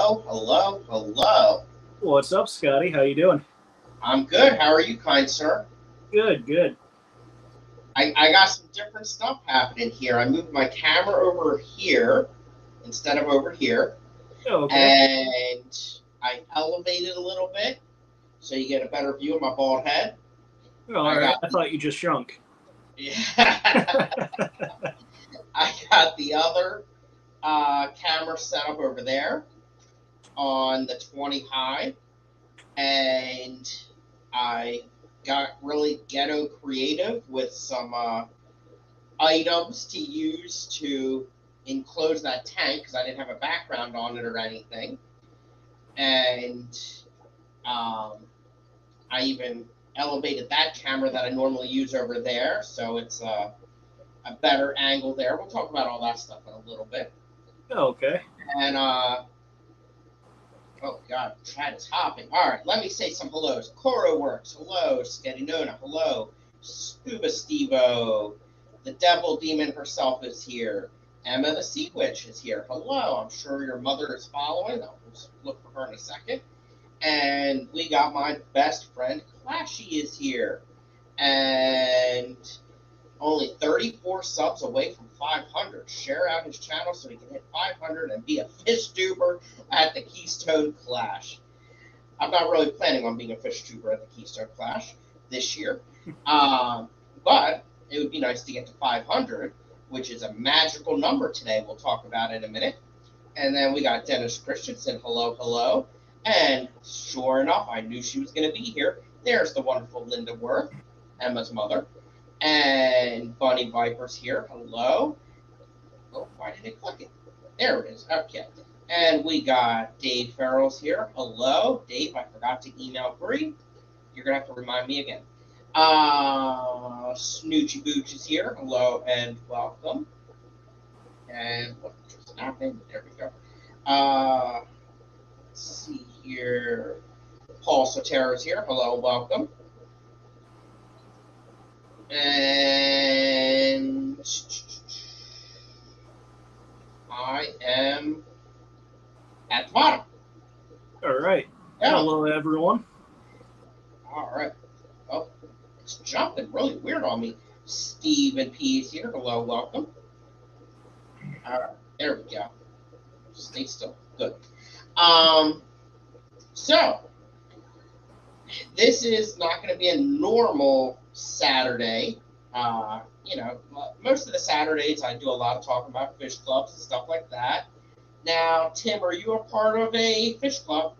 Hello, hello, hello. What's up, Scotty? How you doing? I'm good. How are you, kind sir? Good, good. I got some different stuff happening here. I moved my camera over here instead of over here, Oh, okay. and I elevated a little bit so you get a better view of my bald head. Oh, all I right. got I thought you just shrunk. yeah, I got the other camera set up over there on the 20 high, and I got really ghetto creative with some items to use to enclose that tank because I didn't have a background on it or anything. And um, I even elevated that camera that I normally use over there, so it's a better angle there. We'll talk about all that stuff in a little bit. Oh, okay. And oh god, chat is hopping. All right, let me say some hellos. Coro Works, hello. Nona, hello. Scuba Stevo, the Devil Demon herself is here. Emma the Sea Witch is here. Hello. I'm sure your mother is following. I'll just look for her in a second. And we got my best friend Clashy is here. And only 34 subs away from 500. Share out his channel so he can hit 500 and be a fish tuber at the Keystone Clash. I'm not really planning on being a fish tuber at the Keystone Clash this year, but it would be nice to get to 500, which is a magical number today. We'll talk about it in a minute. And then we got Dennis Christensen. Hello, hello. And sure enough, I knew she was going to be here. There's the wonderful Linda Worth, Emma's mother. And Bunny Viper's here. Hello. Oh, why did it click it? There it is. Okay. And we got Dave Farrell's here. Hello. Dave, I forgot to email Bree. You're going to have to remind me again. Snoochie Booch is here. Hello and welcome. And what just happened? There we go. Let's see here. Paul Sotero is here. Hello, welcome. And I am at the bottom. All right. Yeah. Hello, everyone. All right. Oh, it's jumping really weird on me. Stephen P is here. Hello, welcome. All right, there we go. Stay still. Good. So this is not going to be a normal Saturday. Most of the Saturdays I do a lot of talking about fish clubs and stuff like that. Now, Tim, are you a part of a fish club?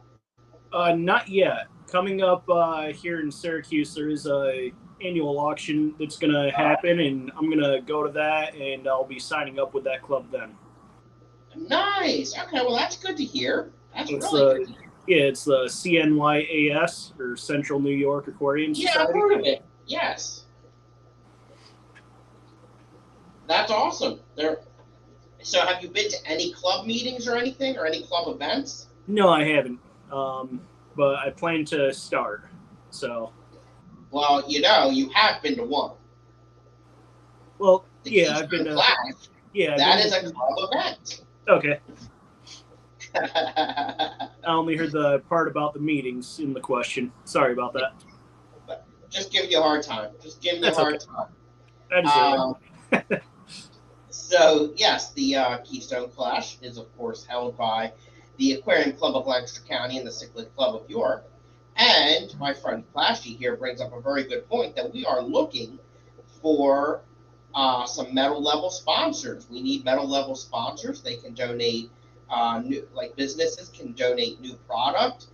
Not yet. Coming up here in Syracuse, there is a annual auction that's going to happen, and I'm going to go to that, and I'll be signing up with that club then. Nice. Okay, well, that's good to hear. That's It's really good to hear. Yeah, it's the CNYAS, or Central New York Aquarium Society. Yeah, I've heard of it. Yes. That's awesome. So have you been to any club meetings or anything, or any club events? No, I haven't. But I plan to start. So. Well, you have been to one. Well, yeah, I've been to. Clash. Yeah, that is a club event. Okay. I only heard the part about the meetings in the question. Sorry about that. Just giving you a hard time. Just giving you a hard time. I deserve it. So, yes, the Keystone Clash is, of course, held by the Aquarium Club of Lancaster County and the Cichlid Club of York. And my friend Clashy here brings up a very good point that we are looking for some medal level sponsors. We need medal level sponsors. They can donate businesses can donate new product,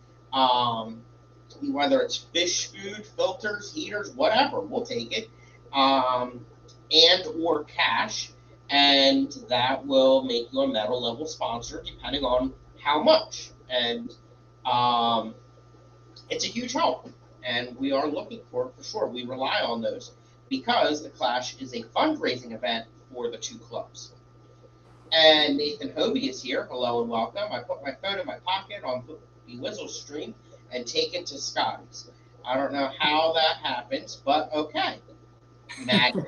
whether it's fish food, filters, heaters, whatever, we'll take it, and or cash, and that will make you a medal level sponsor depending on how much. And it's a huge help, and we are looking for it for sure. We rely on those because the Clash is a fundraising event for the two clubs. And Nathan Hovey is here. Hello and welcome. I put my phone in my pocket on the Wizzle stream and take it to Scotty's. I don't know how that happens, but okay. Magic.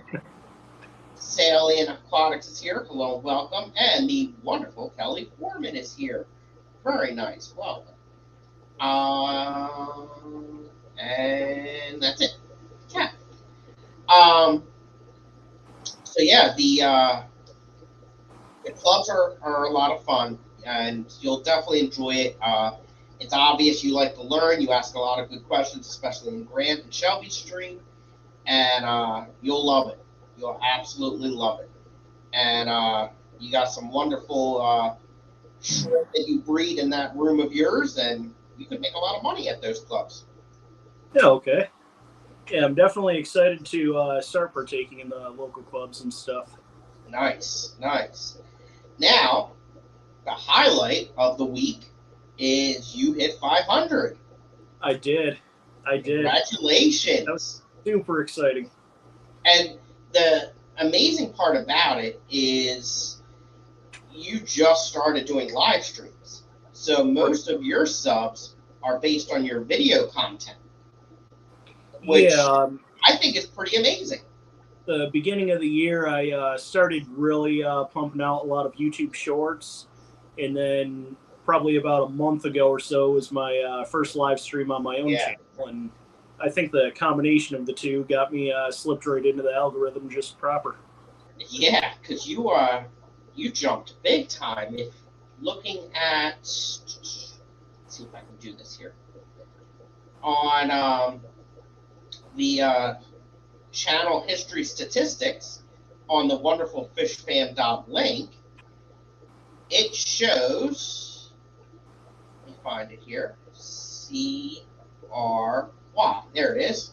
Sally and Aquatics is here. Hello and welcome. And the wonderful Kelly Foreman is here. Very nice. Well, and that's it. Yeah. So yeah, the clubs are a lot of fun, and you'll definitely enjoy it. It's obvious you like to learn. You ask a lot of good questions, especially in Grant and Shelby Street, and you'll love it. You'll absolutely love it. And you got some wonderful shrimp that you breed in that room of yours, and you could make a lot of money at those clubs. Yeah, okay. Yeah, I'm definitely excited to start partaking in the local clubs and stuff. Nice, nice. Now, the highlight of the week is you hit 500. I did. I did. That was Congratulations. super exciting. And the amazing part about it is you just started doing live streams. So most of your subs are based on your video content, which Yeah, I think is pretty amazing. the beginning of the year, I started really pumping out a lot of YouTube shorts, and then probably about a month ago or so was my first live stream on my own Yeah. channel, and I think the combination of the two got me slipped right into the algorithm just proper. Yeah, because you jumped big time. If looking at, let's see if I can do this here on the channel history statistics on the wonderful fishfam.link, it shows, let me find it here, CRY, there it is.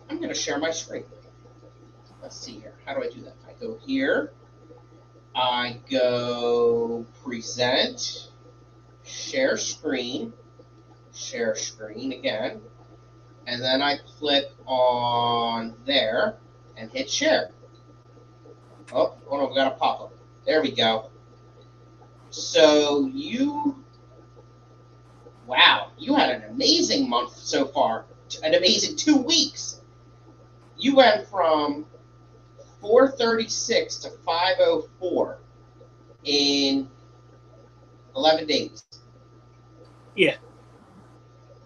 I'm going to share my screen. Let's see here. How do I do that? I go here. I go present, share screen again, and then I click on there and hit share. Oh, hold on, we got a pop-up. There we go. So wow, you had an amazing month so far, an amazing 2 weeks. You went from 436 to 504 in 11 days. Yeah.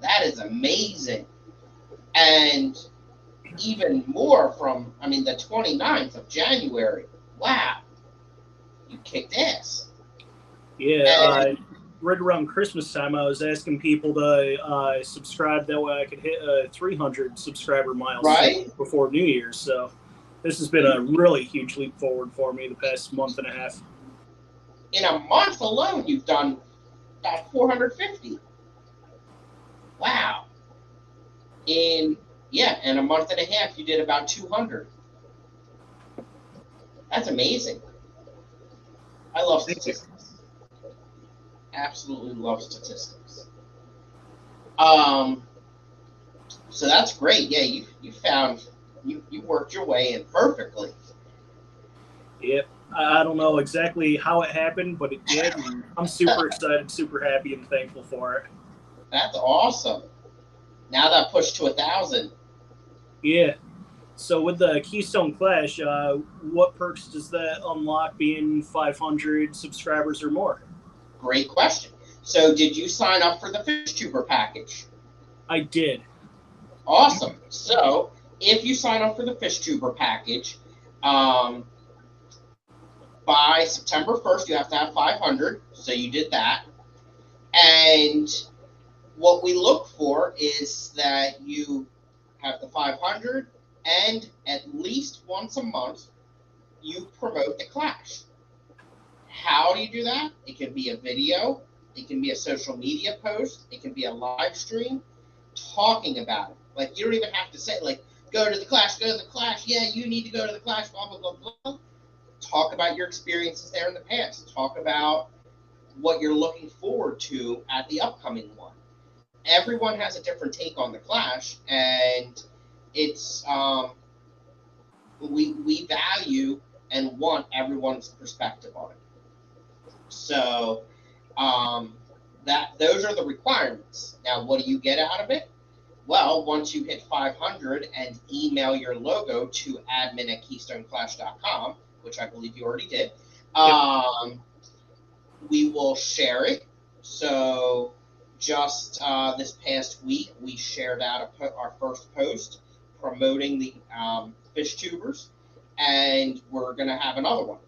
That is amazing. And even more from, the 29th of January. Wow. You kicked ass. Yeah. Right around Christmas time, I was asking people to subscribe. That way I could hit a 300 subscriber milestone before New Year's. So this has been a really huge leap forward for me the past month and a half. In a month alone, you've done about 450. Wow. In a month and a half, you did about 200. That's amazing. I love statistics. Absolutely love statistics. So that's great. Yeah, you found you worked your way in perfectly. Yep. I don't know exactly how it happened, but it did. And I'm super excited, super happy, and thankful for it. That's awesome. Now that pushed to 1,000. Yeah. So with the Keystone Clash, what perks does that unlock being 500 subscribers or more? Great question. So did you sign up for the Fish Tuber package? I did. Awesome. So if you sign up for the Fish Tuber package, by September 1st, you have to have 500. So you did that. And what we look for is that you have the 500, and at least once a month, you promote the Clash. How do you do that? It can be a video, it can be a social media post, it can be a live stream talking about it. Like, you don't even have to say, like, go to the Clash, yeah, you need to go to the Clash, blah, blah, blah, blah. Talk about your experiences there in the past. Talk about what you're looking forward to at the upcoming one. Everyone has a different take on the Clash, and it's we value and want everyone's perspective on it. So those are the requirements. Now, what do you get out of it? Well, once you hit 500 and email your logo to admin@keystoneclash.com, which I believe you already did, We will share it. So just this past week, we shared out our first post promoting the fish tubers, and we're going to have another one.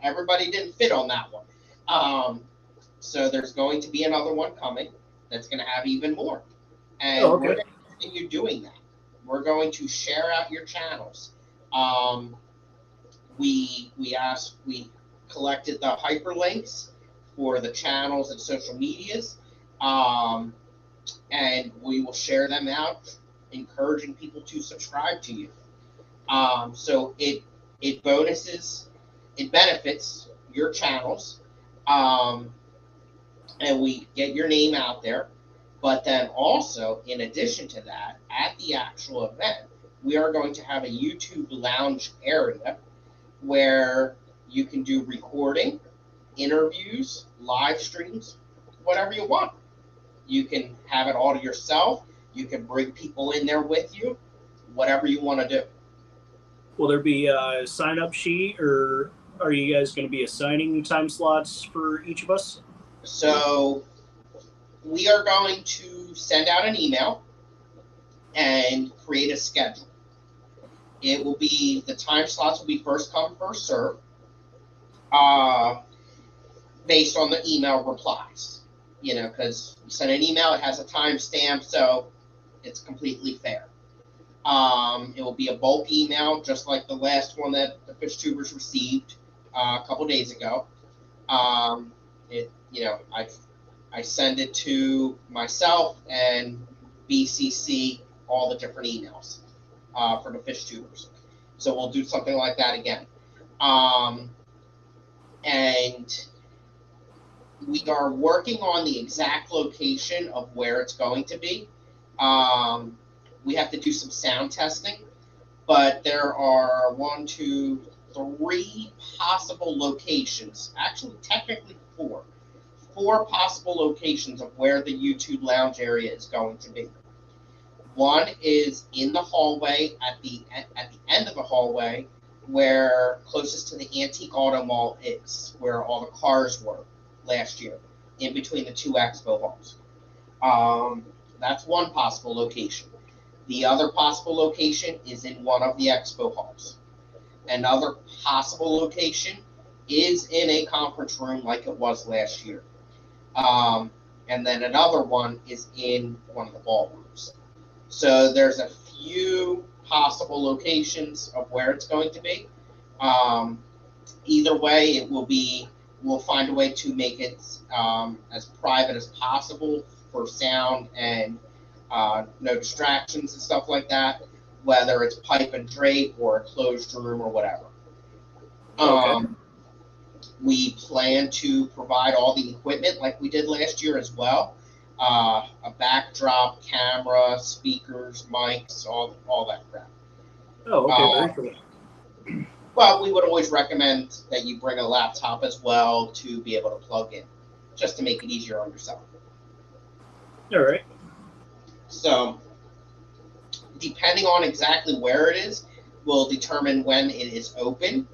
Everybody didn't fit on that one. So there's going to be another one coming that's going to have even more. And we're going to continue doing that. We're going to share out your channels. We collected the hyperlinks for the channels and social medias, and we will share them out, encouraging people to subscribe to you. So it benefits your channels, and we get your name out there. But then also, in addition to that, at the actual event, we are going to have a YouTube lounge area where you can do recording, interviews, live streams, whatever you want. You can have it all to yourself. You can bring people in there with you, whatever you want to do. Will there be a sign-up sheet, or are you guys going to be assigning time slots for each of us? So we are going to send out an email and create a schedule. It will be, the time slots will be first come, first serve, based on the email replies. You know, because you send an email, it has a timestamp, so it's completely fair. It will be a bulk email, just like the last one that the fish tubers received a couple days ago. I send it to myself and BCC all the different emails for the fish tubers. So we'll do something like that again. And we are working on the exact location of where it's going to be. We have to do some sound testing, but there are 1, 2, 3 possible locations. Actually, technically 4. 4 possible locations of where the YouTube lounge area is going to be. One is in the hallway, at the end of the hallway, where closest to the Antique Auto Mall is, where all the cars were last year, in between the 2 expo halls. That's one possible location. The other possible location is in one of the expo halls. Another possible location is in a conference room like it was last year. And then another one is in one of the ballrooms. So there's a few possible locations of where it's going to be. Either way, we'll find a way to make it as private as possible for sound and no distractions and stuff like that, whether it's pipe and drape or a closed room or whatever. Okay. We plan to provide all the equipment like we did last year as well. A backdrop, camera, speakers, mics, all that crap. Oh, okay, very cool. But we would always recommend that you bring a laptop as well to be able to plug in, just to make it easier on yourself. All right. So, depending on exactly where it is, will determine when it is open.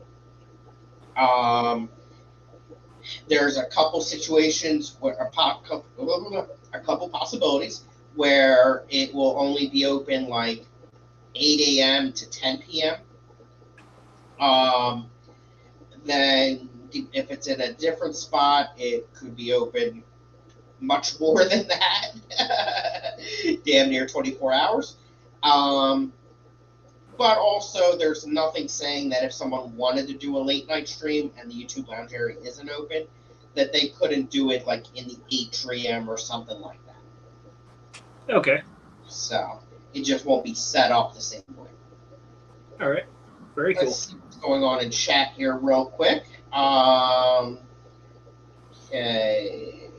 There's a couple situations where a couple possibilities where it will only be open like 8 a.m. to 10 p.m. Then if it's in a different spot, it could be open much more than that, damn near 24 hours. But also, there's nothing saying that if someone wanted to do a late night stream and the YouTube lounge area isn't open, that they couldn't do it like in the atrium or something like that. Okay. So it just won't be set up the same way. All right. Very cool. Let's see what's going on in chat here real quick. Okay.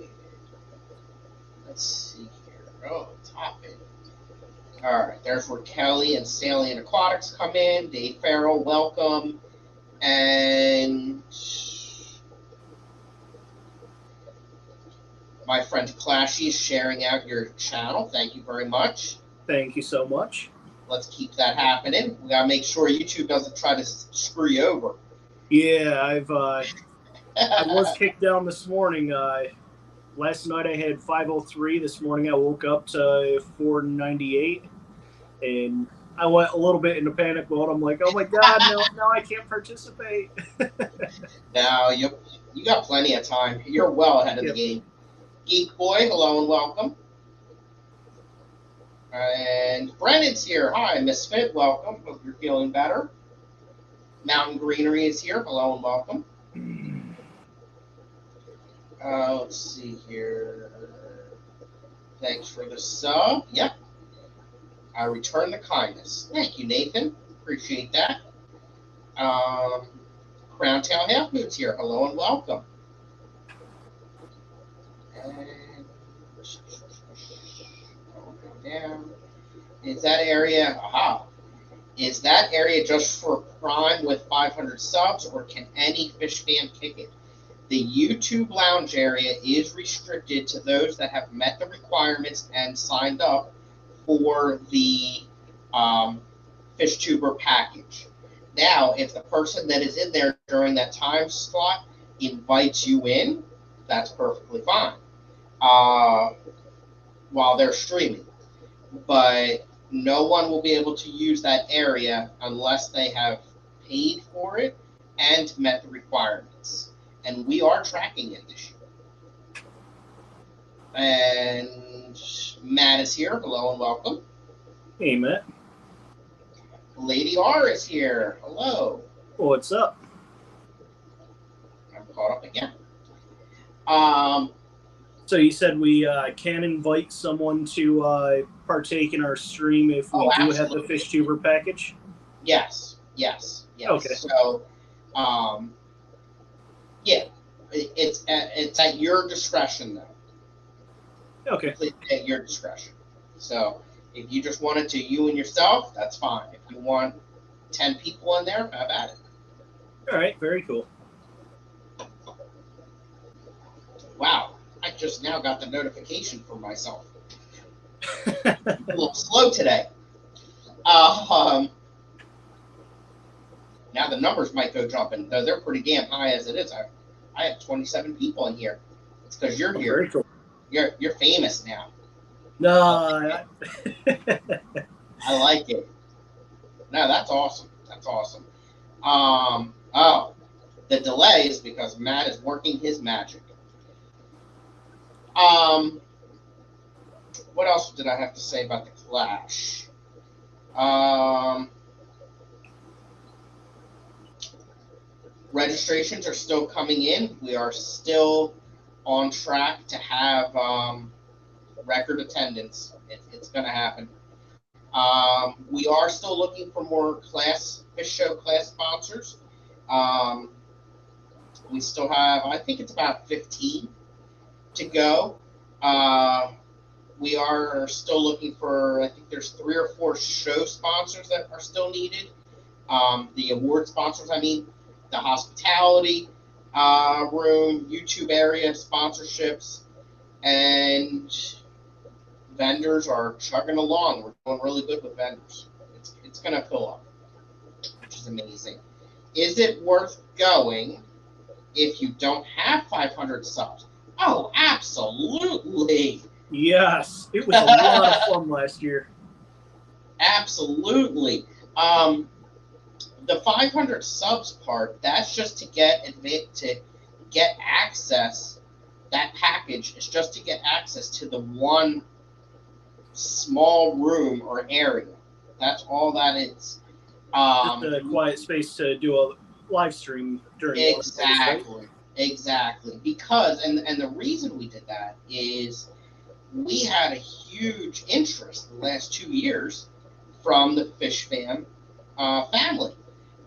Let's see here. Oh, topic. All right, there's where Kelly and Salient Aquatics come in. Dave Farrell, welcome. And my friend Clashy is sharing out your channel. Thank you very much. Thank you so much. Let's keep that happening. We got to make sure YouTube doesn't try to screw you over. Yeah, I was kicked down this morning. Last night I had 503. This morning I woke up to 498, and I went a little bit into panic mode. I'm like, oh my god, no, I can't participate. Now you got plenty of time. You're well ahead of the game. Geek Boy, hello and welcome. And Brennan's here. Hi, Misfit, welcome. Hope you're feeling better. Mountain Greenery is here. Hello and welcome. Let's see here. Thanks for the sub. Yep. I return the kindness. Thank you, Nathan. Appreciate that. Crown Tail Half Moon's here. Hello and welcome. And down. Is that area? Aha. Is that area just for Prime with 500 subs, or can any fish fan kick it? The YouTube lounge area is restricted to those that have met the requirements and signed up for the fish tuber package. Now, if the person that is in there during that time slot invites you in, that's perfectly fine while they're streaming. But no one will be able to use that area unless they have paid for it and met the requirements. And we are tracking it this year. And Matt is here. Hello and welcome. Hey, Matt. Lady R is here. Hello. What's up? I'm caught up again. So you said we can invite someone to partake in our stream if we do have the fish tuber package? Yes. Okay. So, yeah, it's at your discretion, though. Okay. Completely at your discretion. So, if you just wanted to you and yourself, that's fine. If you want 10 people in there, have at it. All right. Very cool. Wow. I just now got the notification for myself. A little slow today. Now the numbers might go jumping, though they're pretty damn high as it is. I have 27 people in here. It's because you're here. Very cool. You're famous now. No. I like it. No, that's awesome. That's awesome. The delay is because Matt is working his magic. What else did I have to say about the Clash? Registrations are still coming in. We are still on track to have record attendance. It's going to happen. We are still looking for more fish show class sponsors. We still have, I think it's about 15 to go. We are still looking for, I think there's 3 or 4 show sponsors that are still needed. The award sponsors, the hospitality room, YouTube area sponsorships, and vendors are chugging along. We're doing really good with vendors. It's going to fill up, which is amazing. Is it worth going if you don't have 500 subs? Oh, absolutely. Yes, it was a lot of fun last year. Absolutely. The 500 subs part, that's just to get access. That package is just to get access to the one small room or area. That's all that is. Just a quiet space to do a live stream during Exactly. Because and the reason we did that is we had a huge interest the last 2 years from the fish fan family,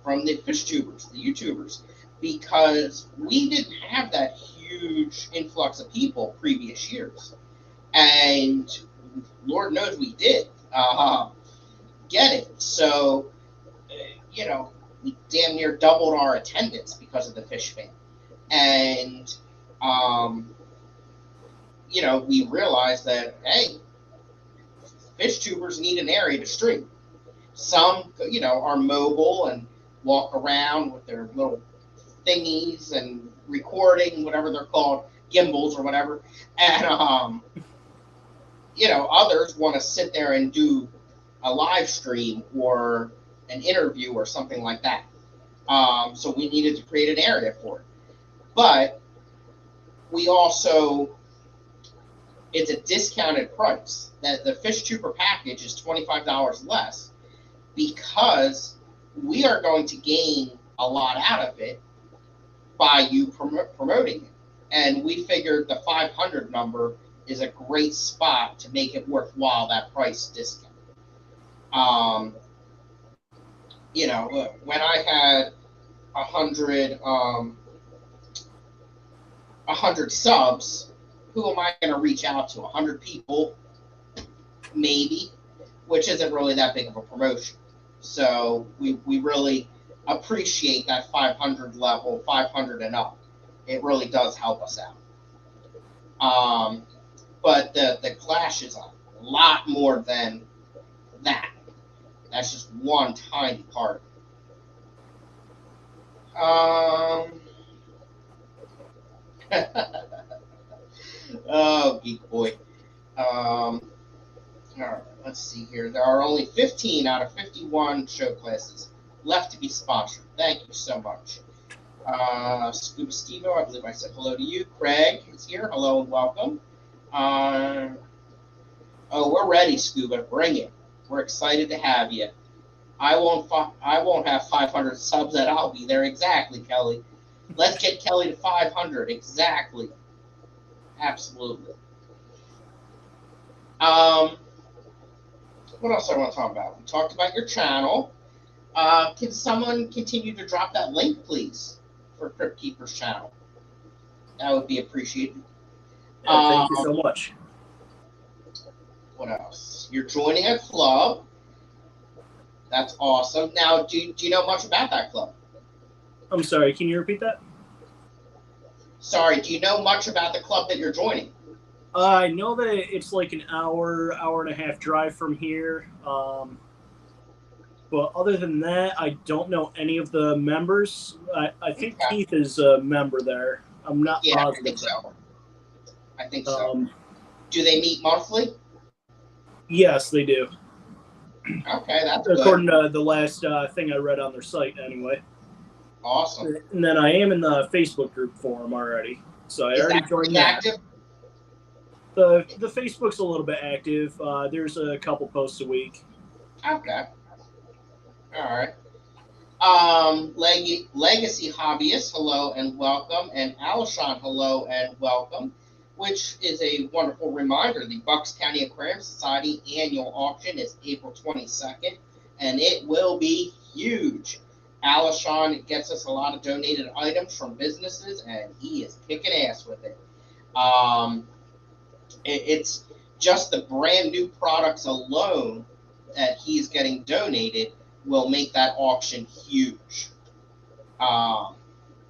from the fish tubers, the YouTubers, because we didn't have that huge influx of people previous years. And Lord knows we did get it. So, we damn near doubled our attendance because of the fish fan. And, we realized that, hey, fish tubers need an area to stream. Some, are mobile and walk around with their little thingies and recording, whatever they're called, gimbals or whatever. And, others want to sit there and do a live stream or an interview or something like that. So we needed to create an area for it. But we also, it's a discounted price. That the Fish Trooper package is $25 less because we are going to gain a lot out of it by you promoting it. And we figured the 500 number is a great spot to make it worthwhile, that price discount. When I had 100 subs, who am I going to reach out to? 100 people, maybe, which isn't really that big of a promotion. So we really appreciate that 500 level, 500 and up. It really does help us out. But the Clash is a lot more than that. That's just one tiny part. Oh, Geek Boy. All right, let's see here. There are only 15 out of 51 show classes left to be sponsored. Thank you so much. Scuba Stevo, I believe I said hello to you. Craig is here. Hello and welcome. We're ready, Scuba. Bring it. We're excited to have you. I won't have 500 subs, and I'll be there. Exactly, Kelly. Let's get Kelly to 500. Exactly. Absolutely. What else I want to talk about? We talked about your channel. Can someone continue to drop that link, please, for Crypt Keeper's channel? That would be appreciated. Thank you so much. What else? You're joining a club. That's awesome. Now, do you know much about that club? I'm sorry, can you repeat that? Sorry, do you know much about the club that you're joining? I know that it's like an hour and a half drive from here. But other than that, I don't know any of the members. I think Keith is a member there. I'm not positive. I think so. Do they meet monthly? Yes, they do. Okay, that's according good. to the last thing I read on their site, anyway. Awesome. And then I am in the Facebook group for them already, so I already joined that. Active? The Facebook's a little bit active. There's a couple posts a week. Okay. All right. Legacy Hobbyist, hello and welcome, and Alshon, hello and welcome. Which is a wonderful reminder. The Bucks County Aquarium Society annual auction is April 22nd, and it will be huge. Alshon gets us a lot of donated items from businesses, and he is kicking ass with it. It's just the brand new products alone that he's getting donated will make that auction huge.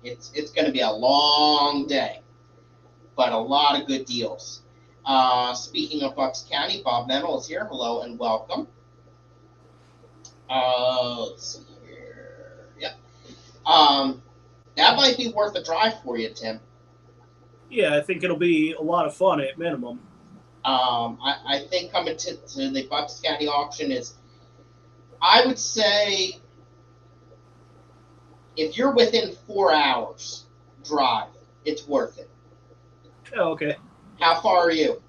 It's going to be a long day, but a lot of good deals. Speaking of Bucks County, Bob Mennel is here. Hello and welcome. Let's see here. Yep. That might be worth a drive for you, Tim. Yeah, I think it'll be a lot of fun at minimum. I think coming to the Bucks County auction is, I would say, if you're within 4 hours drive, it's worth it. Oh, okay. How far are you?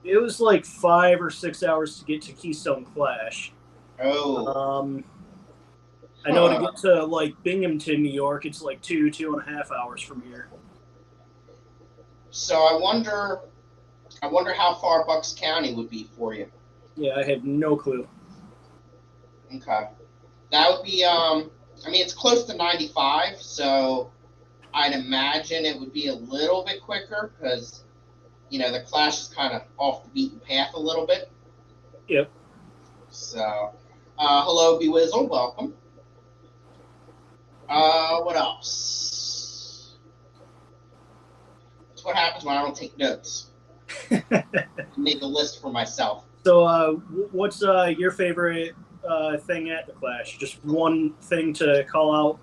It was like 5 or 6 hours to get to Keystone Clash. Oh. I know to get to like Binghamton, New York, it's like 2.5 hours from here. So I wonder how far Bucks County would be for you. Yeah, I have no clue. Okay. That would be it's close to 95, so I'd imagine it would be a little bit quicker because, the Clash is kind of off the beaten path a little bit. Yep. So, hello, Bewizzle, welcome. What else? That's what happens when I don't take notes. Make a list for myself. So, what's your favorite thing at the Clash? Just one thing to call out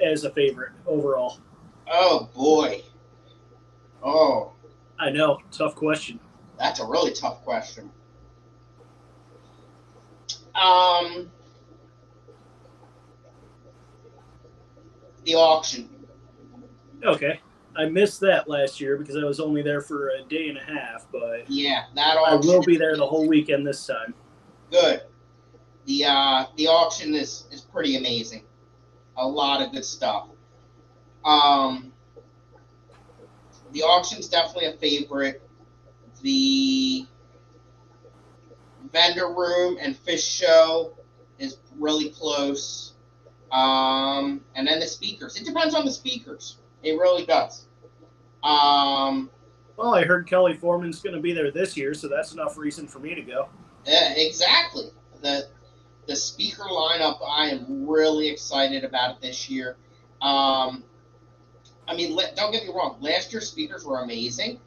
as a favorite overall. Oh boy. Oh. I know, tough question. That's a really tough question. The auction. Okay. I missed that last year because I was only there for a day and a half, but yeah, that I auction. will be there the whole weekend this time. Good. The auction is pretty amazing. A lot of good stuff. The auction's definitely a favorite. The vendor room and fish show is really close. And then the speakers. It depends on the speakers. It really does. Well, I heard Kelly Foreman's going to be there this year, so that's enough reason for me to go. Exactly. The speaker lineup, I am really excited about it this year. I mean, don't get me wrong. Last year's speakers were amazing,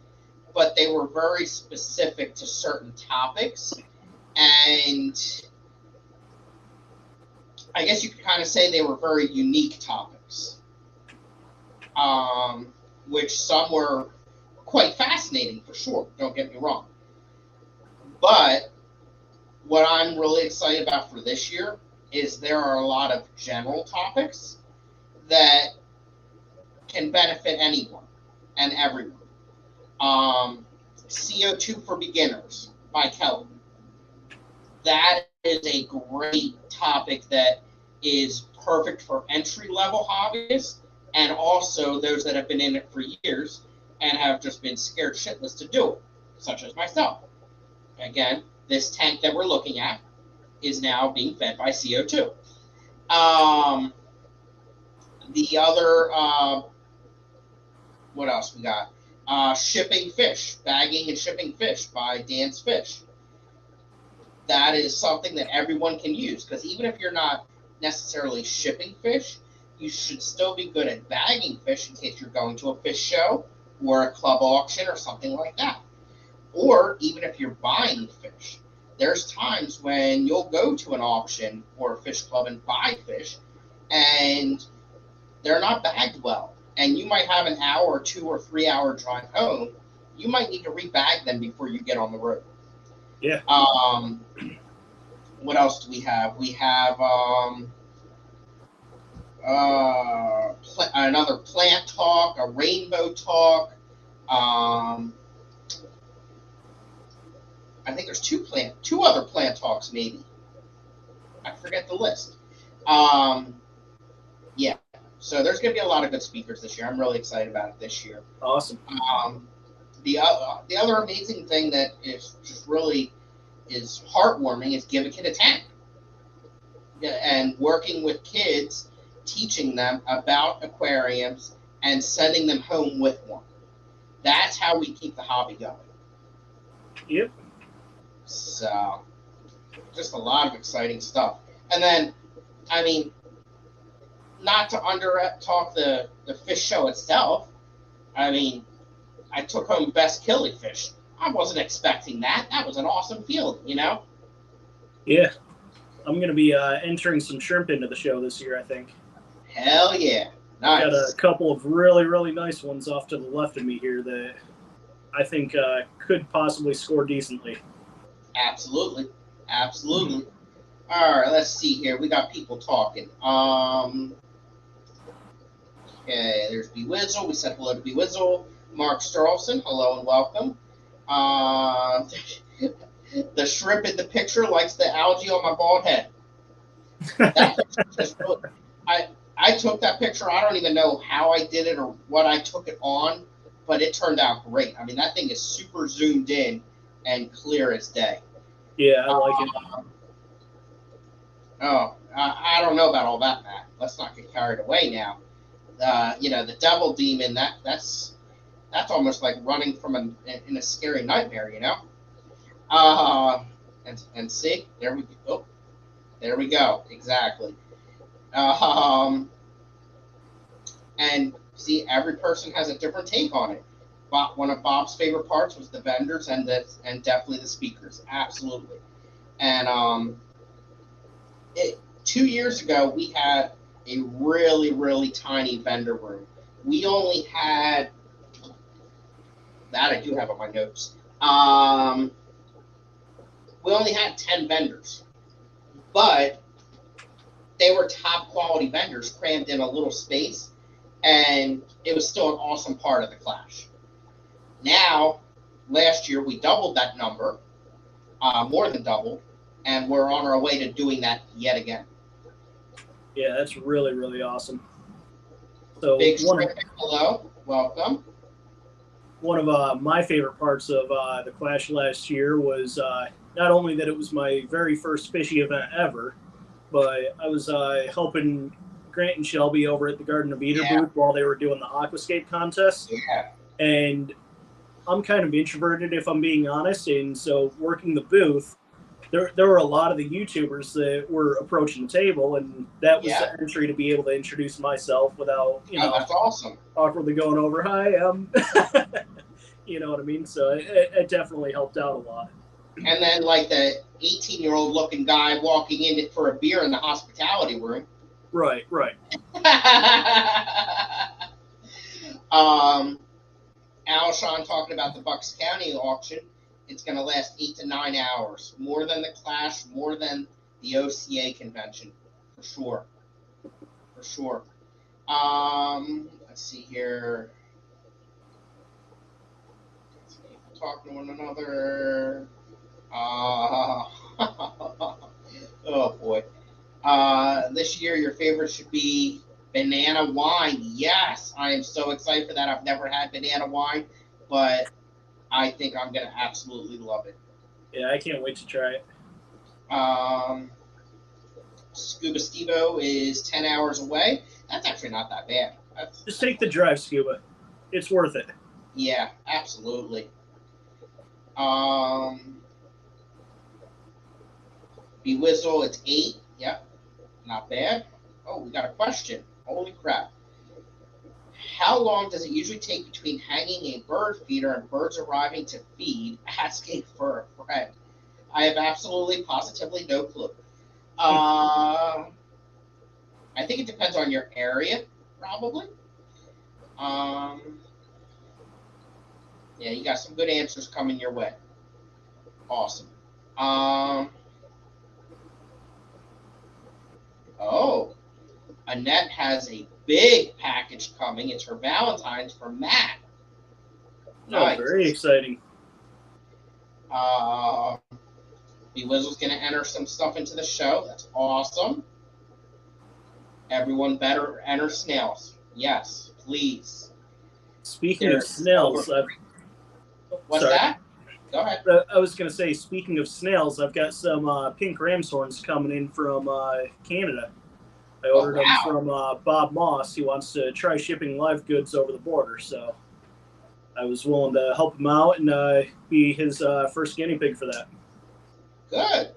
but they were very specific to certain topics. And I guess you could kind of say they were very unique topics, which some were quite fascinating for sure. Don't get me wrong. But what I'm really excited about for this year is there are a lot of general topics that can benefit anyone and everyone. CO2 for Beginners by Kelly. That is a great topic that is perfect for entry-level hobbyists and also those that have been in it for years and have just been scared shitless to do it, such as myself. Again, this tank that we're looking at is now being fed by CO2. The other, what else we got? Shipping fish, bagging and shipping fish by Dan's Fish. That is something that everyone can use because even if you're not necessarily shipping fish, you should still be good at bagging fish in case you're going to a fish show or a club auction or something like that. Or even if you're buying fish, there's times when you'll go to an auction or a fish club and buy fish and they're not bagged well. And you might have an hour or 2 or 3 hour drive home. You might need to rebag them before you get on the road. Yeah. What else do we have? We have another plant talk, a rainbow talk. I think there's two other plant talks maybe. I forget the list. Yeah. So there's going to be a lot of good speakers this year. I'm really excited about it this year. Awesome. The other amazing thing that is just really is heartwarming is Give a Kid a Tank. And working with kids, teaching them about aquariums and sending them home with one. That's how we keep the hobby going. Yep. So, just a lot of exciting stuff. And then, I mean, not to talk the fish show itself. I mean, I took home best killifish. I wasn't expecting that. That was an awesome feeling, you know? Yeah. I'm going to be entering some shrimp into the show this year, I think. Hell yeah. Nice. Got a couple of really, really nice ones off to the left of me here that I think could possibly score decently. Absolutely. Absolutely. All right, let's see here. We got people talking. Okay, there's B-Wizzle. We said hello to B-Wizzle. Mark Starlson, hello and welcome. The shrimp in the picture likes the algae on my bald head. That just really, I took that picture. I don't even know how I did it or what I took it on, but it turned out great. I mean, that thing is super zoomed in and clear as day. Yeah, I like it. I don't know about all that, Matt. Let's not get carried away now. The devil demon, that's almost like running from in a scary nightmare, you know? And see, there we go. Oh, there we go. Exactly. And see, every person has a different take on it. But one of Bob's favorite parts was the vendors and definitely the speakers. Absolutely. And 2 years ago, we had a really, really tiny vendor room we only had that I do have on my notes. We only had 10 vendors, but they were top quality vendors crammed in a little space, and it was still an awesome part of the Clash. Now, last year we doubled that number, more than doubled, and we're on our way to doing that yet again. Yeah, that's really, really awesome. So, Big Strip, hello, welcome. One of my favorite parts of the Clash last year was not only that it was my very first fishy event ever, but I was helping Grant and Shelby over at the Garden of Eden booth while they were doing the Aquascape contest. Yeah. And I'm kind of introverted, if I'm being honest, and so working the booth, there were a lot of the YouTubers that were approaching the table, and that was the entry to be able to introduce myself without, that's awesome. Awkwardly going over, hi, you know what I mean? So it definitely helped out a lot. And then, like, the 18-year-old looking guy walking in for a beer in the hospitality room. Right. Alshon talking about the Bucks County auction. It's going to last 8 to 9 hours. More than the Clash, more than the OCA convention. For sure. Let's see here. People talking to one another. Oh, boy. This year, your favorite should be banana wine. Yes, I am so excited for that. I've never had banana wine, but I think I'm going to absolutely love it. Yeah, I can't wait to try it. Scuba Stevo is 10 hours away. That's actually not that bad. Just take the drive, Scuba. It's worth it. Yeah, absolutely. Bewhizzle, it's 8. Yep, not bad. Oh, we got a question. Holy crap. How long does it usually take between hanging a bird feeder and birds arriving to feed, asking for a friend? I have absolutely, positively no clue. I think it depends on your area, probably. Yeah, you got some good answers coming your way. Awesome. Oh, Annette has a big package coming. It's her Valentine's for Matt. Nice. Oh, very exciting. Bewhizzle's going to enter some stuff into the show. That's awesome. Everyone better enter snails. Yes, please. Speaking of snails, what's that? Go ahead. I was going to say, speaking of snails, I've got some pink ram's horns coming in from Canada. I ordered them from Bob Moss. He wants to try shipping live goods over the border, so I was willing to help him out and be his first guinea pig for that. Good.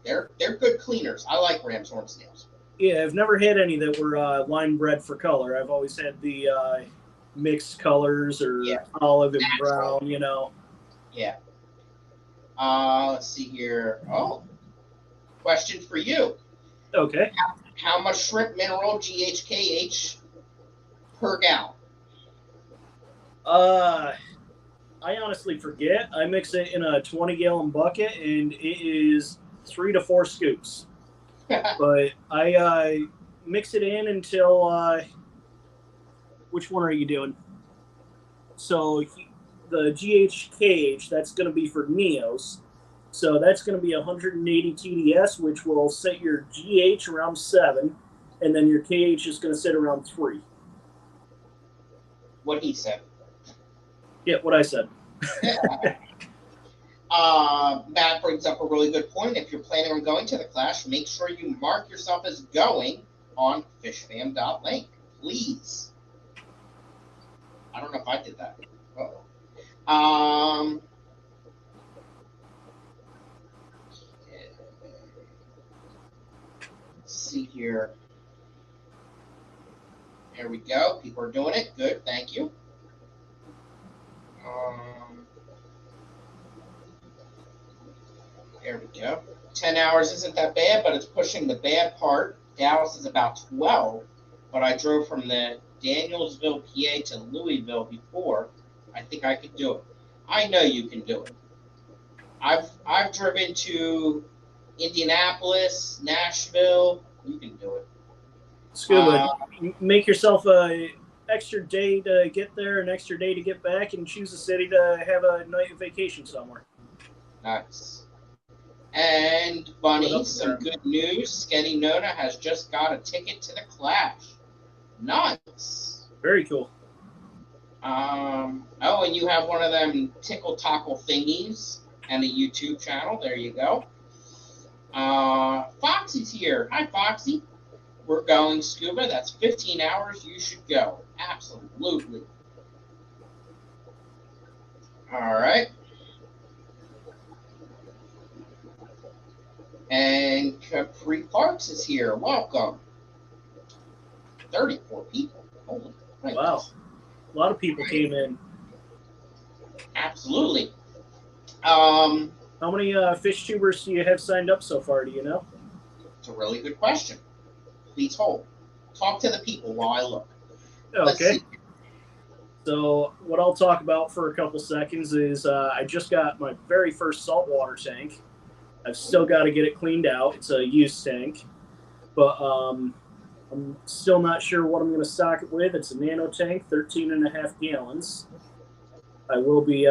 They're good cleaners. I like ram's horn snails. Yeah, I've never had any that were line bred for color. I've always had the mixed colors or olive and brown, you know. Yeah. Let's see here. Oh, question for you. Okay. How much shrimp mineral GHKH per gallon? I honestly forget. I mix it in a 20-gallon bucket, and it is 3 to 4 scoops. But I mix it in until which one are you doing? So the GHKH, that's going to be for Neos. So that's going to be 180 TDS, which will set your GH around 7, and then your KH is going to sit around 3. What he said. Yeah, what I said. Matt brings up a really good point. If you're planning on going to the Clash, make sure you mark yourself as going on fishfam.link, please. I don't know if I did that. Uh-oh. Let's see here. There we go. People are doing it. Good. Thank you. There we go. 10 hours isn't that bad, but it's pushing the bad part. Dallas is about 12. but I drove from the Danielsville, PA to Louisville before. I think I could do it. I know you can do it. I've driven to Indianapolis, Nashville. You can do it. Scuba, make yourself a extra day to get there, an extra day to get back, and choose a city to have a night of vacation somewhere. Nice. And Bunny, some good news. Sketty Nona has just got a ticket to the Clash. Nice. Very cool. Oh, and you have one of them tickle tackle thingies and a YouTube channel. There you go. Foxy's here. Hi, Foxy. We're going scuba. That's 15 hours. You should go. Absolutely. All right. And Capri Parks is here. Welcome. 34 people. Holy goodness. Wow. A lot of people came in. Absolutely. How many fish tubers do you have signed up so far? Do you know? It's a really good question. Please hold. Talk to the people while I look. Okay. So what I'll talk about for a couple seconds is I just got my very first saltwater tank. I've still got to get it cleaned out. It's a used tank. But I'm still not sure what I'm going to stock it with. It's a nano tank, 13.5 gallons. I will be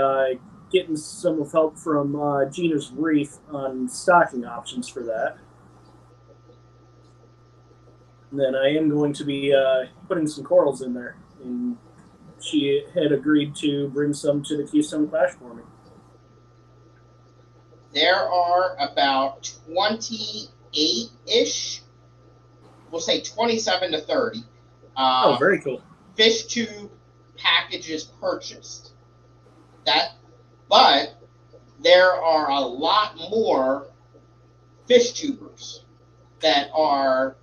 getting some help from Gina's Reef on stocking options for that. And then I am going to be putting some corals in there. And she had agreed to bring some to the Keystone Clash for me. There are about 28-ish, we'll say 27 to 30. Oh, very cool. Fish tube packages purchased. But there are a lot more fish tubers that are,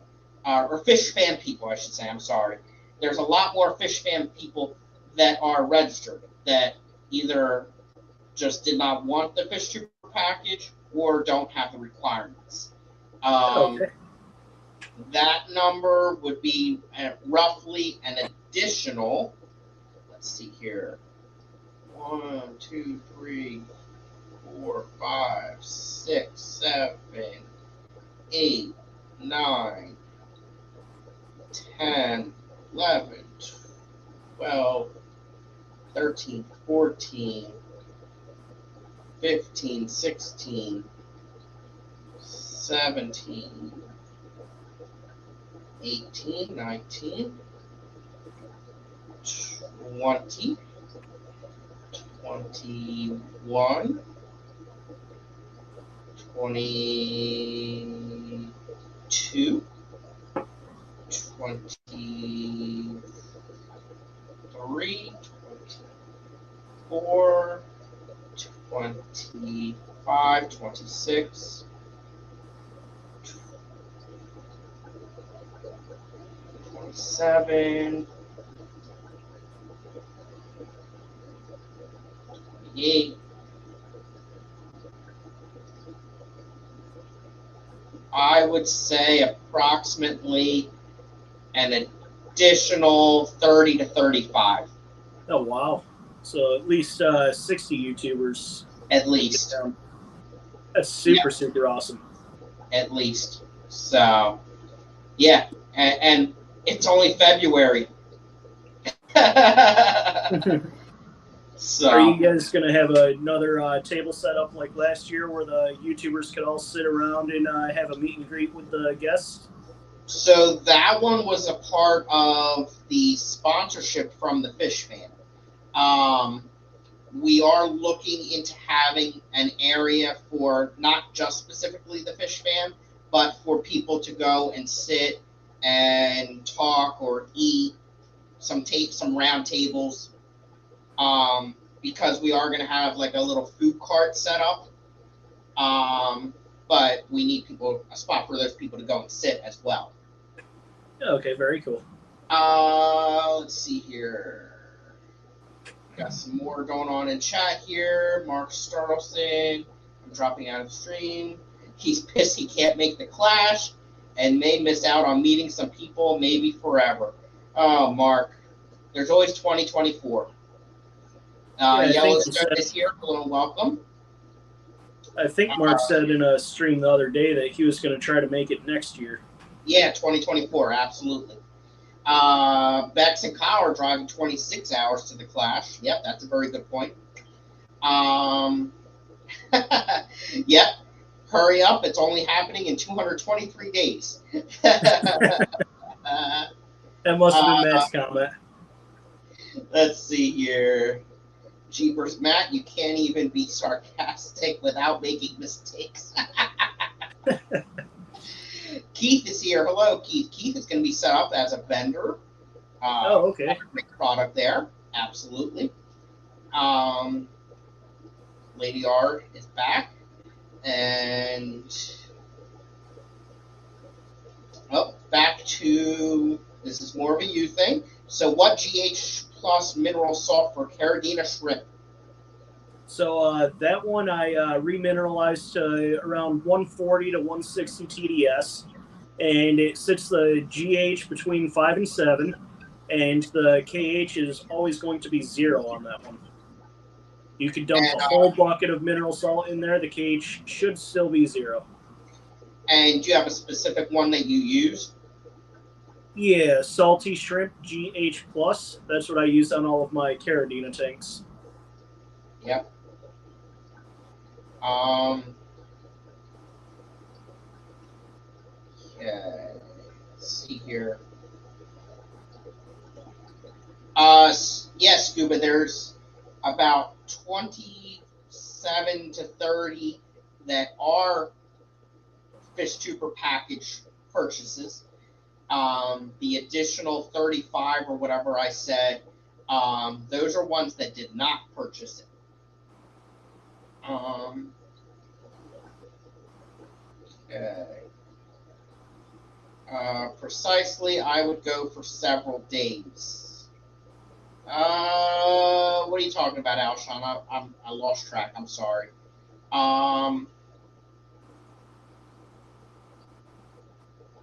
or fish fan people, I should say, I'm sorry. There's a lot more fish fan people that are registered that either just did not want the fish tuber package or don't have the requirements. Okay. That number would be roughly an additional, let's see here, 1, 2, 3, 4, 5, 6, 7, 8, 9, 10, 11, 12, 13, 14, 15, 16, 17, 18, 19, 20, 21, 22, 23, 24, 25, 26, 27, 28. I would say approximately an additional 30 to 35. Oh, wow. So at least 60 YouTubers. At least. That's super awesome. At least. So, yeah. And it's only February. So, are you guys going to have another table set up like last year where the YouTubers could all sit around and have a meet and greet with the guests? So that one was a part of the sponsorship from the Fish Fan. We are looking into having an area for not just specifically the Fish Fan, but for people to go and sit and talk or eat, some round tables. Because we are going to have like a little food cart set up. But we need a spot for those people to go and sit as well. Okay, very cool. Let's see here. Got some more going on in chat here. Mark Startleson, I'm dropping out of the stream. He's pissed he can't make the Clash. and may miss out on meeting some people, maybe forever. Oh, Mark, there's always 2024. Yellowstone this year. Hello, welcome. I think Mark said in a stream the other day that he was going to try to make it next year. Yeah, 2024, absolutely. Bex and Kyle are driving 26 hours to the Clash. Yep, that's a very good point. Yep, hurry up. It's only happening in 223 days. That must have been Matt's comment. Let's see here. Jeepers, Matt, you can't even be sarcastic without making mistakes. Keith is here. Hello, Keith. Keith is going to be set up as a vendor. Okay. Great product there. Absolutely. Lady R is back. And back to, this is more of a you thing. So what GH plus mineral salt for Carradina shrimp? So that one I remineralized to around 140 to 160 TDS, and it sits the GH between 5 and 7, and the KH is always going to be 0 on that one. You could dump a whole bucket of mineral salt in there. The KH should still be 0. And do you have a specific one that you use? Yeah, salty shrimp GH plus. That's what I use on all of my Carradina tanks. Yep. Okay. Let's see here. Yes, Scuba, there's about 27 to 30 that are Fish Trooper package purchases. The additional 35 or whatever I said, those are ones that did not purchase it. Okay. Precisely, I would go for several days. What are you talking about, Alshon? I lost track. I'm sorry.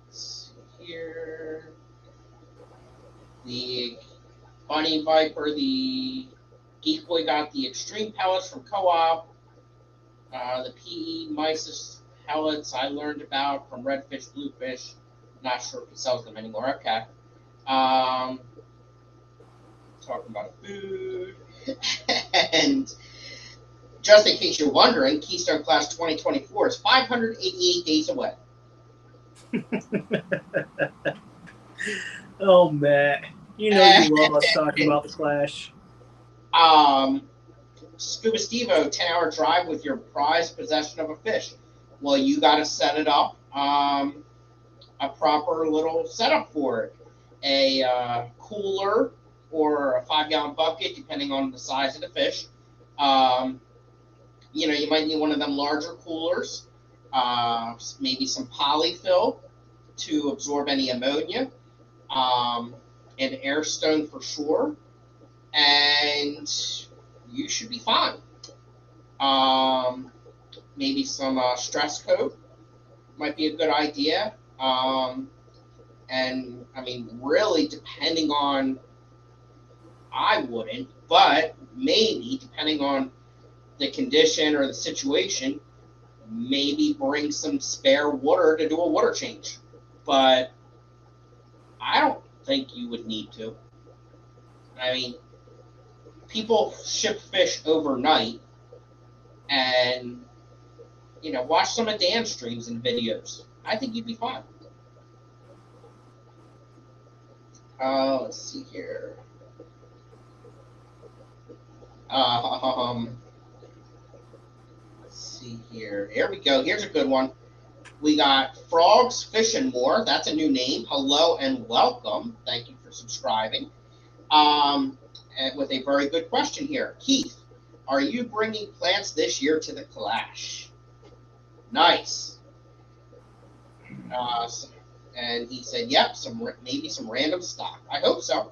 Let's see here. The Bunny Viper, the Geek Boy got the Extreme pellets from Co-op. The PE Mysis pellets I learned about from Redfish, Bluefish. Not sure if he sells them anymore. Okay. Talking about food. And just in case you're wondering, Keystone Class 2024 is 588 days away. Oh, Matt. You know you love us talking about the Clash. Scuba Stevo, 10-hour drive with your prized possession of a fish. Well, you got to set it up, a proper little setup for it. A cooler or a 5-gallon bucket, depending on the size of the fish. You might need one of them larger coolers, maybe some polyfill to absorb any ammonia, an air stone for sure, and you should be fine. Maybe some stress coat might be a good idea. And I mean, really, depending on, I wouldn't, but maybe depending on the condition or the situation, maybe bring some spare water to do a water change. But I don't think you would need to. I mean, people ship fish overnight and, watch some of Dan's streams and videos. I think you'd be fine. Let's see here. Let's see here. Here we go. Here's a good one. We got Frogs Fishing More. That's a new name. Hello and welcome. Thank you for subscribing. And with a very good question here. Keith, are you bringing plants this year to the Clash? Nice. And he said, yep, maybe some random stock. I hope so.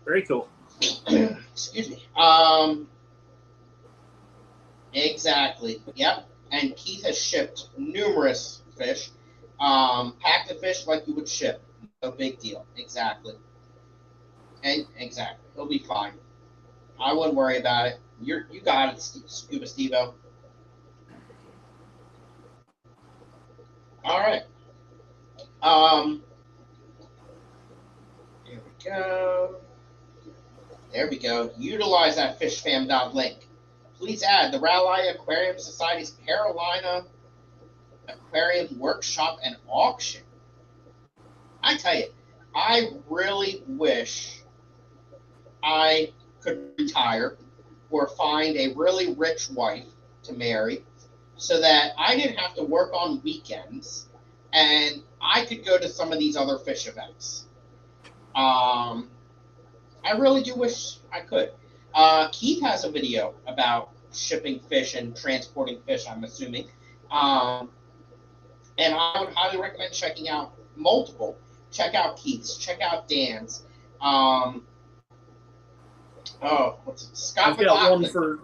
Very cool. Excuse me. Exactly. Yep. And Keith has shipped numerous fish. Pack the fish like you would ship. No big deal. Exactly. And exactly. He'll be fine. I wouldn't worry about it. You got it, Scuba Steve-O. All right. Here we go. There we go. Utilize that fishfam.link. Please add the Raleigh Aquarium Society's Carolina Aquarium Workshop and Auction. I tell you, I really wish I could retire or find a really rich wife to marry so that I didn't have to work on weekends and I could go to some of these other fish events. I really do wish I could. Keith has a video about shipping fish and transporting fish, I'm assuming. And I would highly recommend checking out multiple. Check out Keith's. Check out Dan's. What's it? Scott McLaughlin.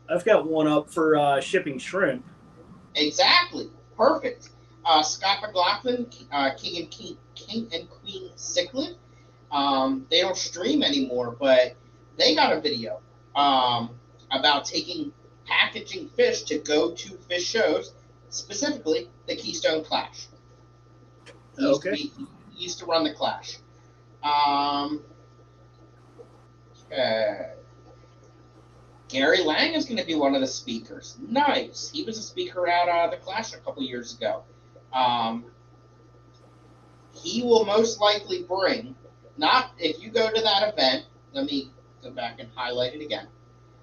I've got one up for shipping shrimp. Exactly. Perfect. Scott McLaughlin, King and Queen Cichlid. They don't stream anymore, but they got a video about packaging fish to go to fish shows, specifically the Keystone Clash. He used to run the Clash. Gary Lang is going to be one of the speakers. Nice. He was a speaker at the Clash a couple years ago. He will most likely bring, if you go to that event, let me go back and highlight it again.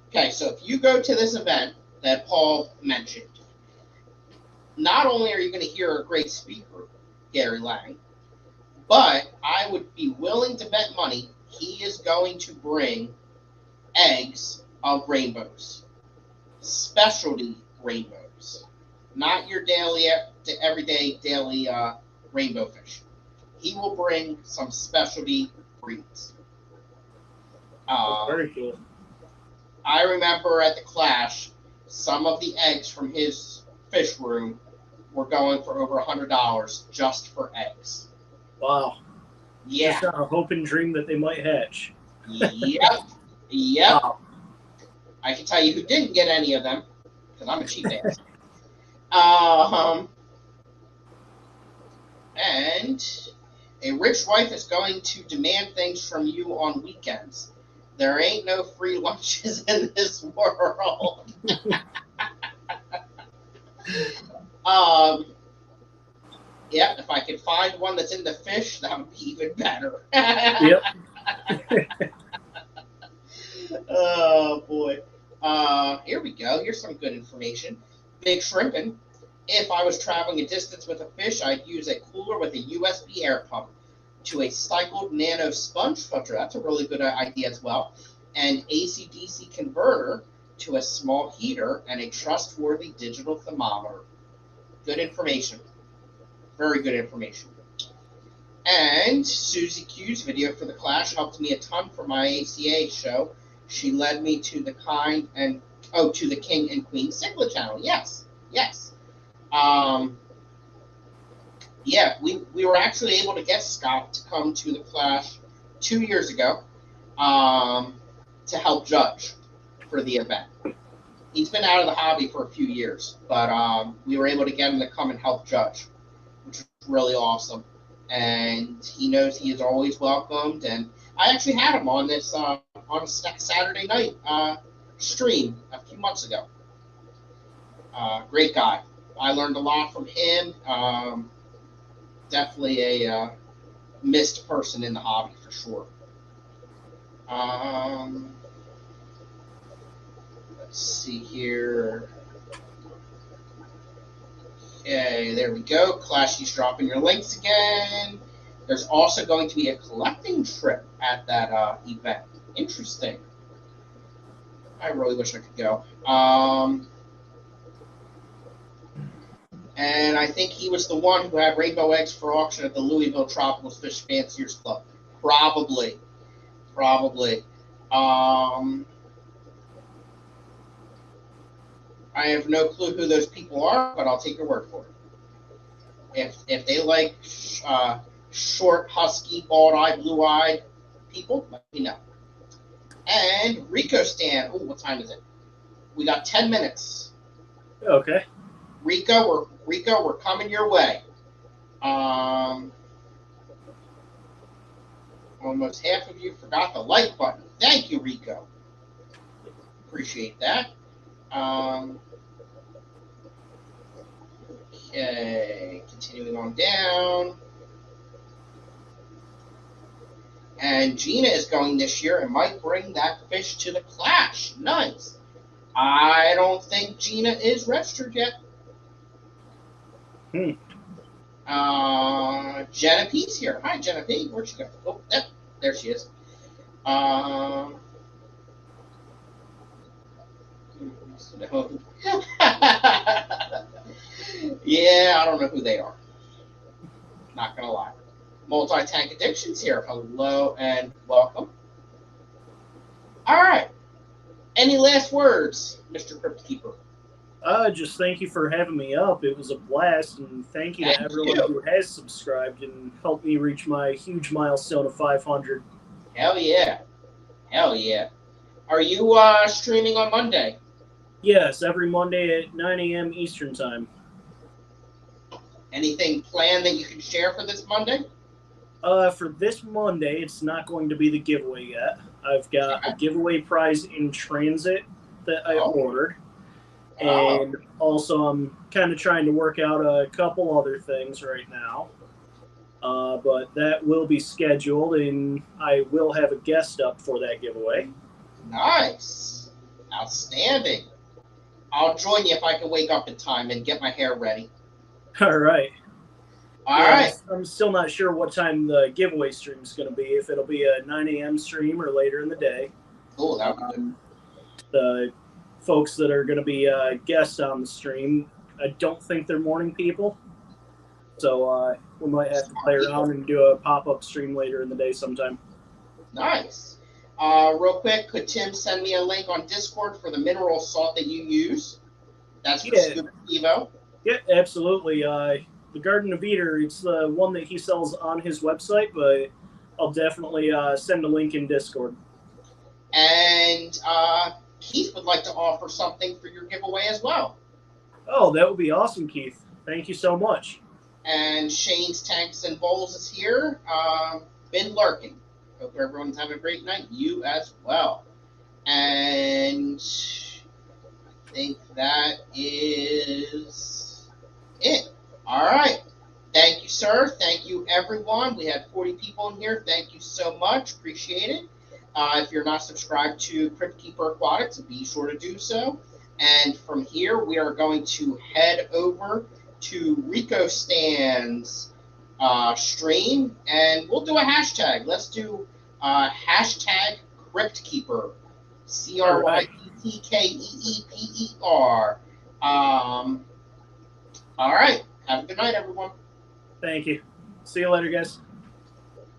Okay, so if you go to this event that Paul mentioned, not only are you going to hear a great speaker, Gary Lang, but I would be willing to bet money he is going to bring eggs of rainbows, specialty rainbows, not your everyday daily rainbow fish. He will bring some specialty breeds. Very cool. I remember at the Clash, some of the eggs from his fish room were going for over $100 just for eggs. Wow. Yeah. Just a hope and dream that they might hatch. Yep. Wow. I can tell you who didn't get any of them, because I'm a cheap ass. And a rich wife is going to demand things from you on weekends. There ain't no free lunches in this world. Yep, if I could find one that's into fish, that would be even better. Yep. Oh, boy. Here we go. Here's some good information. Big shrimping. If I was traveling a distance with a fish, I'd use a cooler with a USB air pump to a cycled nano sponge filter. That's a really good idea as well. An AC-DC converter to a small heater and a trustworthy digital thermometer. Good information. Very good information. And Susie Q's video for the Clash helped me a ton for my ACA show. She led me to the King and Queen Cichlid channel. Yes. We were actually able to get Scott to come to the Clash 2 years ago to help judge for the event. He's been out of the hobby for a few years, but we were able to get him to come and help judge, which was really awesome. And he knows he is always welcomed. And I actually had him on this on a Saturday night stream a few months ago. Great guy. I learned a lot from him. Definitely a missed person in the hobby for sure. Let's see here. Okay, there we go. Clashy's dropping your links again. There's also going to be a collecting trip at that event. Interesting. I really wish I could go. And I think he was the one who had rainbow eggs for auction at the Louisville Tropical Fish Fanciers Club. Probably. I have no clue who those people are, but I'll take your word for it. if they like short, husky, bald-eyed, blue-eyed people, let me know. And Rico Stan. Oh, what time is it? We got 10 minutes. Okay. Rico, we're coming your way. Almost half of you forgot the like button. Thank you, Rico. Appreciate that. Okay, continuing on down. And Gina is going this year and might bring that fish to the Clash. Nice. I don't think Gina is registered yet. Genevieve's here. Hi, Genevieve. Where'd she go? Oh, yep, there she is. Yeah, I don't know who they are. Not gonna lie. Multi-Tank Addictions here. Hello and welcome. All right. Any last words, Mr. Crypt Keeper? Just thank you for having me up. It was a blast, and thank you to everyone who has subscribed and helped me reach my huge milestone of 500. Hell yeah. Hell yeah. Are you streaming on Monday? Yes, every Monday at 9 a.m. Eastern Time. Anything planned that you can share for this Monday? For this Monday, it's not going to be the giveaway yet. I've got a giveaway prize in transit that I ordered. And also, I'm kind of trying to work out a couple other things right now. But that will be scheduled, and I will have a guest up for that giveaway. Nice. Outstanding. I'll join you if I can wake up in time and get my hair ready. All right. All right. I'm still not sure what time the giveaway stream is going to be, if it'll be a 9 a.m. stream or later in the day. Cool. That would be good. The folks that are going to be guests on the stream, I don't think they're morning people. So we might have to play around and do a pop-up stream later in the day sometime. Nice. Real quick, could Tim send me a link on Discord for the mineral salt that you use? That's for Scuba Evo? Yeah, absolutely. The Garden of Eater, it's the one that he sells on his website, but I'll definitely send a link in Discord. And Keith would like to offer something for your giveaway as well. Oh, that would be awesome, Keith. Thank you so much. And Shane's Tanks and Bowls is here. Been lurking. Hope everyone's having a great night. You as well. And I think that is it. All right. Thank you, sir. Thank you, everyone. We had 40 people in here. Thank you so much. Appreciate it. If you're not subscribed to Crypt Keeper Aquatics, be sure to do so. And from here, we are going to head over to Rico Stan's stream, and we'll do a hashtag. Let's do hashtag Crypt Keeper. CRYPTKEEPER. All right. Have a good night, everyone. Thank you. See you later, guys.